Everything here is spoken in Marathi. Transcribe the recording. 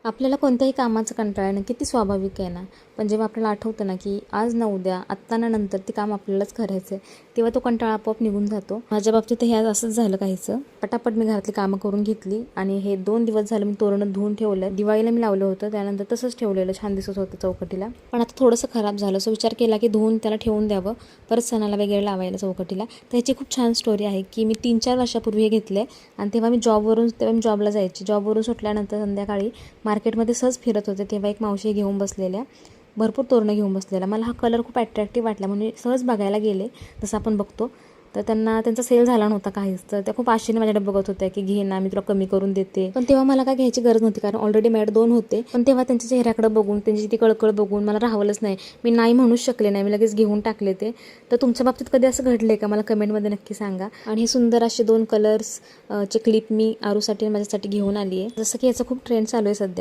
आपल्याला कोणत्याही कामाचं कंटाळा येणं किती स्वाभाविक आहे ना. पण जेव्हा आपल्याला आठवतं ना की आज ना उद्या, आत्ता ना नंतर ते काम आपल्यालाच करायचं आहे, तेव्हा तो कंटाळा आपोआप निघून जातो. माझ्या बाबतीत हे आज असंच झालं काहीचं. पटापट मी घरातली कामं करून घेतली आणि हे 2 दिवस झालं मी तोरणं धुवून ठेवलं. दिवाळीला मी लावलं होतं, त्यानंतर तसंच ठेवलेलं, छान दिसत होतं चौकटीला. पण आता थोडंसं खराब झालं, सो विचार केला की धुवून त्याला ठेवून द्यावं, परत सणाला वगैरे लावायला चौकटीला. तर ह्याची खूप छान स्टोरी आहे की मी 3-4 वर्षापूर्वी हे घेतले आणि तेव्हा मी जॉबला जायची. जॉबवरून सुटल्यानंतर संध्याकाळी मार्केटमध्ये सहज फिरत होते, तेव्हा एक मावशी घेऊन बसलेल्या, भरपूर तोरणं घेऊन बसलेल्या. मला हा कलर खूप अट्रॅक्टिव्ह वाटला म्हणून सहज बघायला गेले, जसं आपण बघतो. तर त्यांचा सेल झाला नव्हता काहीच, तर त्या खूप आशेने माझ्याकडे बघत होत्या की घे ना, मी तुला कमी करून देते. पण तेव्हा मला काय घ्यायची गरज नव्हती, कारण ऑलरेडी माझ्याकडे 2 होते. पण तेव्हा त्यांच्या चेहऱ्याकडे बघून, त्यांची ती कळकळ बघून मला राहवलंच नाही. मी नाही म्हणूच शकले नाही, मी लगेच घेऊन टाकले ते. तर तुमच्या बाबतीत कधी असं घडलंय का? मला कमेंटमध्ये नक्की सांगा. आणि हे सुंदर असे 2 कलर्स चे क्लिप मी आरूसाठी माझ्यासाठी घेऊन आली आहे, जसं की याचा खूप ट्रेंड चालू आहे सध्या.